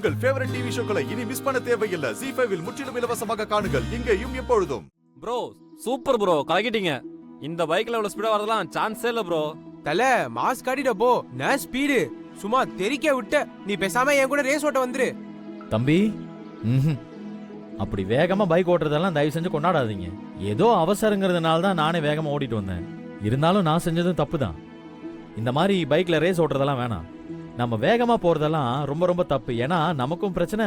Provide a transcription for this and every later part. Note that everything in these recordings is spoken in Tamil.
உங்கள் ஃபேவரட் டிவி ஷோக்களை இனி மிஸ் பண்ண தேவையில்லை. ZEE5 இல் முற்றிலும் இலவசமாக காணுங்கள். இங்கேயும் எப்பொழுதும். ப்ரோ சூப்பர் ப்ரோ, கலக்கிட்டீங்க. இந்த பைக்ல இவ்வளவு ஸ்பீடா வரதெல்லாம் சான்ஸே இல்ல ப்ரோ. தல மாஸ் காட்டிட போ. நான் ஸ்பீடு சும்மா தெரிக்க விட்ட. நீ பேசாம என் கூட ரேஸ் ஓட்ட வந்துரு. தம்பி, அப்படி வேகமா பைக் ஓட்டுறதெல்லாம் தயவு செஞ்சு கொண்டாடாதீங்க. ஏதோ அவசரங்கிறதுனால தான் நானே வேகமா ஓட்டிட்டு வந்தேன். இருந்தாலும் நான் செஞ்சதும் தப்பு தான். இந்த மாதிரி பைக்ல ரேஸ் ஓட்டுறதெல்லாம் வேணாம். நம்ம வேகமா போறதெல்லாம் ரொம்ப ரொம்ப தப்பு. ஏன்னா நமக்கும் பிரச்சனை,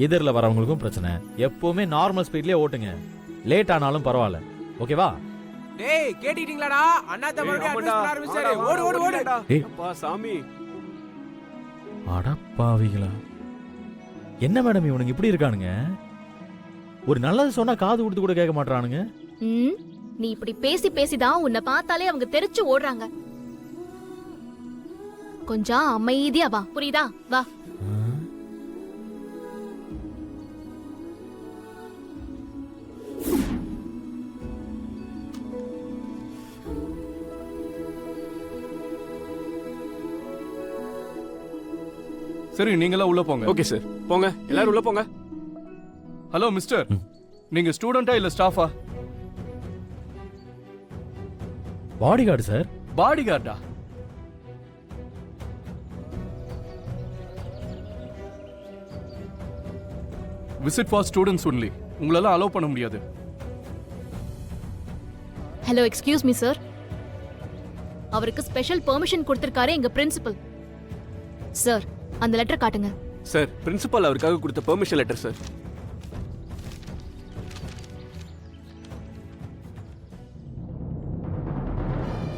எதிரில் வரவங்களுக்கும் பிரச்சனை. எப்பவுமே நார்மல் ஸ்பீட்லயே ஓட்டுங்க. லேட் ஆனாலும் பரவாயில்ல. ஓகேவா? டேய் கேட்டிட்டீங்களாடா? அண்ணா தமரோட அட்ரஸ் பண்ண ஆரம்பிச்சாரு. ஓடு ஓடு ஓடு. டேய் அப்பா சாமி, அடப்பாவிகளா, என்ன மேடம் இவனுங்க இப்படி இருக்கானுங்க? ஒரு நல்லது சொன்னா காது கொடுத்து கூட கேட்க மாட்டானுங்க. நீ இப்படி பேசி பேசிதான் உன்னை பார்த்தாலே அவங்க தெரிச்சு ஓடுறாங்க. கொஞ்சம் அமைதியா வா, புரியுதா? வா. சரி, நீங்களா உள்ள போங்க. ஓகே சார், போங்க எல்லாரும் உள்ள போங்க. ஹலோ மிஸ்டர், நீங்க ஸ்டூடெண்டா இல்ல ஸ்டாஃபா? Body guard sir. பாடி கார்டா? Visit for students only. உங்களெல்லாம் அலோவ் பண்ண முடியாது. Hello, excuse me sir. அவருக்கு ஸ்பெஷல் பெர்மிஷன் கொடுத்திருக்காரு எங்க பிரின்சிபல் சார். அந்த லெட்டர் காட்டுங்க சார். பிரின்சிபல் அவருக்காக கொடுத்த பெர்மிஷன் லெட்டர் சார்.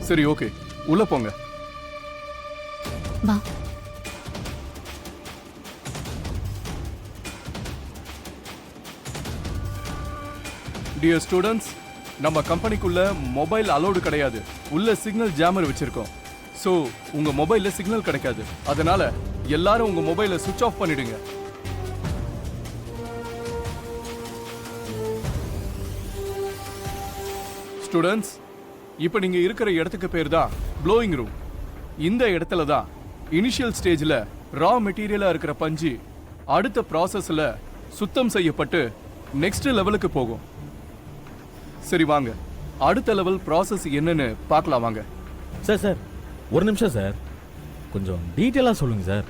சரி, ஓகே, உள்ள போங்க. வா. டியர் ஸ்டூடெண்ட்ஸ், நம்ம கம்பெனிக்குள்ள மொபைல் அலோடு கிடையாது. உள்ள சிக்னல் ஜாமர் வச்சிருக்கோம். ஸோ உங்க மொபைல்ல சிக்னல் கிடைக்காது. அதனால எல்லாரும் உங்க மொபைலை சுவிட்ச் ஆஃப் பண்ணிடுங்க. ஸ்டூடெண்ட்ஸ், இப்போ நீங்க இருக்கிற இடத்துக்கு பேர் தான் ப்ளோயிங் ரூம். இந்த இடத்துல தான் இனிஷியல் ஸ்டேஜ்ல ரா மெட்டீரியலா இருக்கிற பஞ்சு அடுத்த ப்ராசஸ்ல சுத்தம் செய்யப்பட்டு நெக்ஸ்ட் லெவலுக்கு போகும். சரி வாங்க, அடுத்த லெவல் ப்ராசஸ் என்னன்னு பார்க்கலாம் வாங்க. சார் சார், ஒரு நிமிஷம் சார். கொஞ்சம் டீட்டெயிலா சொல்லுங்க சார்.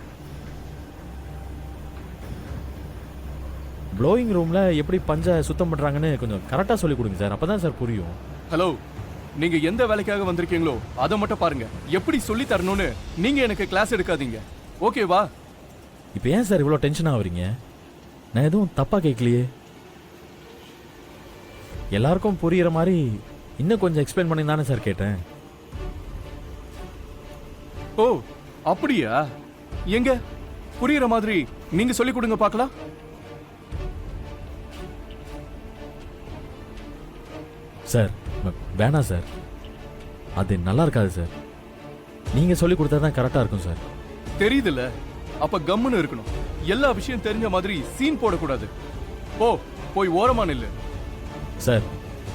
ப்ளோயிங் ரூம்ல எப்படி பஞ்சை சுத்தம் பண்றாங்கன்னு கொஞ்சம் கரெக்டா சொல்லி கொடுங்க சார். அப்பதான் சார் புரியும். ஹலோ, நீங்க எந்த வேலைக்காக வந்திருக்கீங்களோ அதை மட்டும் பாருங்க. எப்படி சொல்லி தரணும்னு நீங்க எனக்கு கிளாஸ் எடுக்காதீங்க. ஓகேவா? இப்போ ஏன் சார் இவ்வளோ டென்ஷன் ஆகுறீங்க? நான் எதுவும் தப்பா கேட்கலையே. எல்லாருக்கும் புரியுற மாதிரி இன்னும் கொஞ்சம் எக்ஸ்பிளைன் பண்ணி தானே சார் கேட்டேன். ஓ அப்படியா? எங்க புரியுற மாதிரி நீங்க சொல்லி கொடுங்க பார்க்கலாம். சார் வேணாம் சார், அது நல்லா இருக்காது சார். நீங்க சொல்லி கொடுத்தா தான் கரெக்டா இருக்கும் சார். தெரியுதுல்ல, அப்ப கம்முன்னு இருக்கணும். எல்லா விஷயம் தெரிஞ்ச மாதிரி சீன் போடக்கூடாது. போய் ஓரமா நில்லு. சார்,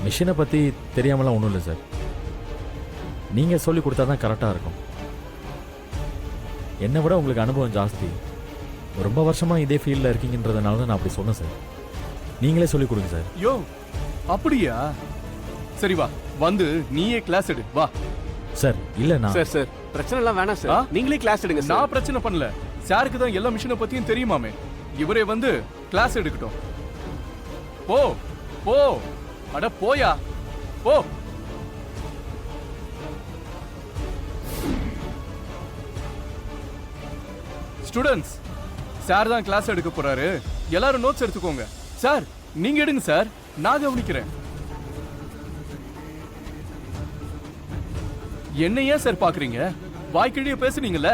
மிஷினை பத்தி தெரியாமலாம் ஒன்றும் இல்லை சார். நீங்க சொல்லி கொடுத்தா தான் கரெக்டா இருக்கும். என்னை விட உங்களுக்கு அனுபவம் ஜாஸ்தி. ரொம்ப வருஷமா இதே ஃபீல்டில் இருக்கீங்கன்றதுனால தான் நான் அப்படி சொன்னேன் சார். நீங்களே சொல்லி கொடுங்க சார். யோ அப்படியா? சரி வா, வந்து நீயே கிளாஸ் எடு வா. சார் இல்ல நான் சார் சார், பிரச்சனை எல்லாம் வேணாம் சார். நீங்களே கிளாஸ் எடுங்க சார். நான் பிரச்சனை பண்ணல. சாருக்கு தான் எல்லா மிஷினை பத்தியும் தெரியுமாமே. இவரே வந்து கிளாஸ் எடுக்கட்டும். போ போ, அட போயா போ. ஸ்டூடெண்ட்ஸ், சார் தான் கிளாஸ் எடுக்க போறாரு. எல்லாரும் நோட்ஸ் எடுத்துக்கோங்க. சார் நீங்க எடுங்க சார், நான் கவனிக்கிறேன். என்ன ஏன் சார் பாக்குறீங்க? வாய்க்கிழிய பேசுனீங்கல்ல,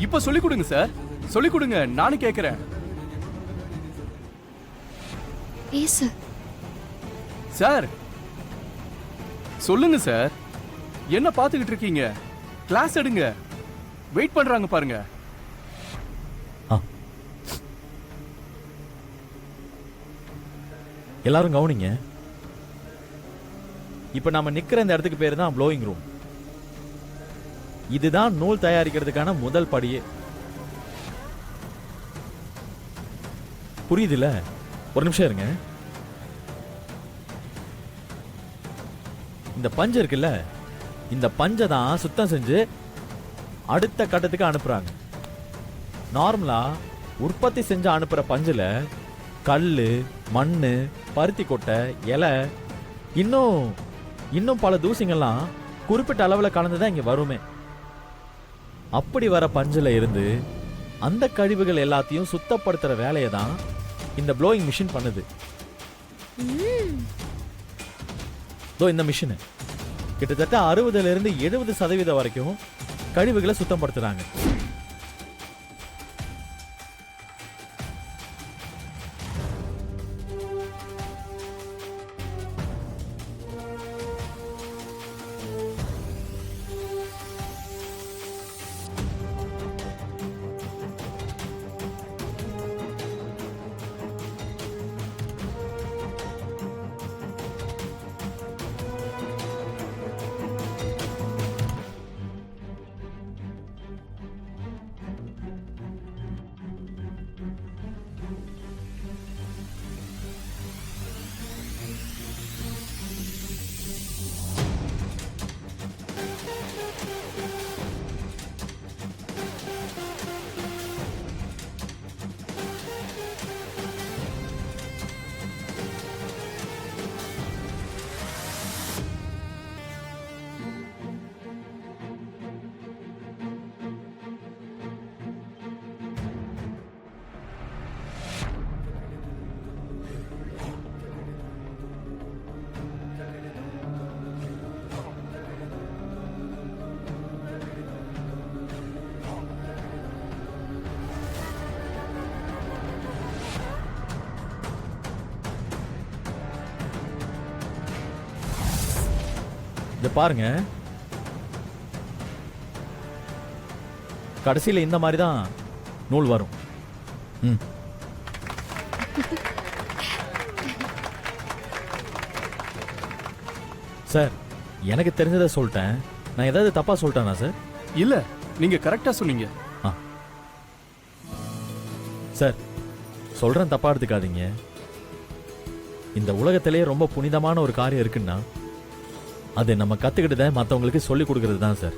இப்ப சொல்லிக் கொடுங்க சார். சொல்லிக் கொடுங்க, நானும் கேட்கிறேன். சார் சொல்லுங்க சார். என்ன பாத்துக்கிட்டு இருக்கீங்க? கிளாஸ் எடுங்க. வெயிட் பண்றாங்க பாருங்க. எல்லாரும் கவனிங்க. இப்ப நாம நிக்கிற இந்த இடத்துக்கு பேரு தான் ப்ளோயிங் ரூம். இதுதான் நூல் தயாரிக்கிறதுக்கான முதல் படியே. புரியுதுல்ல? ஒரு நிமிஷம் இருங்க. இந்த பஞ்சு இருக்குல்ல, இந்த பஞ்சை தான் சுத்தம் செஞ்சு அடுத்த கட்டத்துக்கு அனுப்புறாங்க. நார்மலா உற்பத்தி செஞ்சு அனுப்புற பஞ்சுல கல்லு, மண்ணு, பருத்தி கொட்டை, இலை, இன்னும் பல தூசிங்கள்லாம் குறிப்பிட்ட அளவில் கலந்துதான் இங்க வருமே. அப்படி வர பஞ்சுல இருந்து அந்த கழிவுகள் எல்லாத்தையும் சுத்தப்படுத்துற வேலையை தான் இந்த ப்ளோயிங் மிஷின் பண்ணுது. இந்த மிஷின் கிட்டத்தட்ட 60ல இருந்து 70% வரைக்கும் கழிவுகளை சுத்தப்படுத்துறாங்க. இத பாருங்க, கடைசியில இந்த மாதிரி தான் நூல் வரும். சார், எனக்கு தெரிஞ்சதை சொல்லிட்டேன். நான் ஏதாவது தப்பா சொல்லிட்டேனா சார்? இல்ல, நீங்க கரெக்டா சொன்னீங்க. சார், சொல்றேன், தப்பா எடுத்துக்காதீங்க. இந்த உலகத்திலேயே ரொம்ப புனிதமான ஒரு காரியம் இருக்குன்னா அது நம்ம கத்துக்கிட்டத மற்றவங்களுக்கு சொல்லி கொடுக்கறது தான் சார்.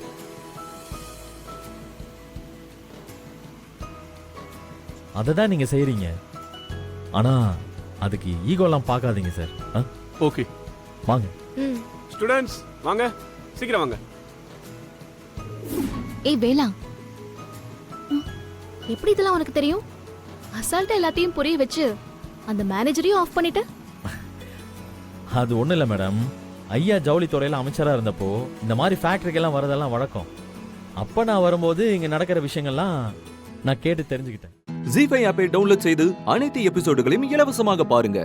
அதை தான் நீங்க செய்யறீங்க. ஆனா அதுக்கு ஈகோலாம் பார்க்காதீங்க சார். ஓகே, வாங்க. ஸ்டூடண்ட்ஸ் வாங்க, சீக்கிரம் வாங்க. ஏய் வேலா, எப்படி இதெல்லாம் உனக்கு தெரியும்? அசால்ட்டா எல்லாத்தையும் புரிய வச்சு அந்த மேனேஜரையும் ஆஃப் பண்ணிட்ட. அது ஒண்ணு இல்ல மேடம், ஐயா ஜவுளித்துறையில அமைச்சரா இருந்தப்போ இந்த மாதிரி ஃபேக்டரிக்கெல்லாம் வரதெல்லாம் வழக்கம். அப்ப நான் வரும்போது இங்க நடக்கிற விஷயங்கள்லாம் நான் கேட்டு தெரிஞ்சுக்கிட்டேன். ஜீ5 ஆப்பை டவுன்லோட் செய்து அனைத்து எபிசோடுகளையும் இலவசமாக பாருங்க.